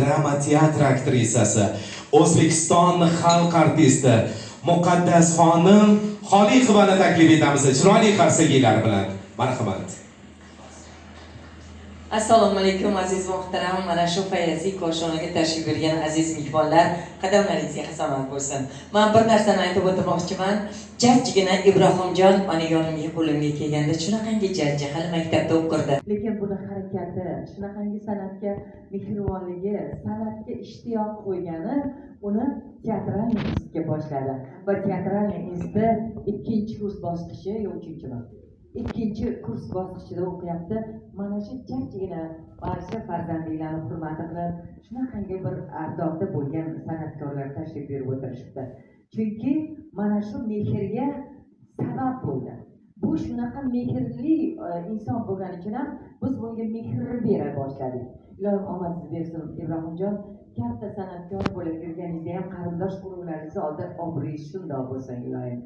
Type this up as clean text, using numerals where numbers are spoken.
drama teatr aktrisasi, O'zbekiston xalq artisti Muqaddasxonim Xoliqovani taklif etamiz chiroyli qarsaklar bilan. Marhamat. Assalomu alaykum aziz muhtaram, mana shu fayazi koshonaga tashrif buyurgan aziz mehmonlar, qadamlaringizga hasanat bo'lsin. Men bir narsani aytib o'tmoqchiman. Jajjigina Ibrohimjon onajonimga qo'limga kelganda shunaqangi jajji hali maktabda o'qirdi. Lekin buni harakati, shunaqangi san'atga mehribonligi, san'atga ishtiyoq qo'ygani uni teatralniy institutga boshladi. Va teatralniy institut 2-kurs bosqichi yo 3-mi? 2-kurs bosqichida o'qiyapti. Mana shu jajjigina barcha farzandlarni hurmat qilib, shunaqangi bir ardobda bo'lgan san'atkorlar tashrif buyurib o'tirishibdi. Chunki mana shu mehrga sabab bo'ldi. Bu shunaqa mehrli inson bo'lgani uchun ham biz bunga mehr bera boshladik. Ilohim omadingiz bersin Ibrohimjon. Katta san'atkor bo'lib yurganingizda ham qarindosh urug'laringiz oldida obro'yingiz shundoq bo'lsin ilohim.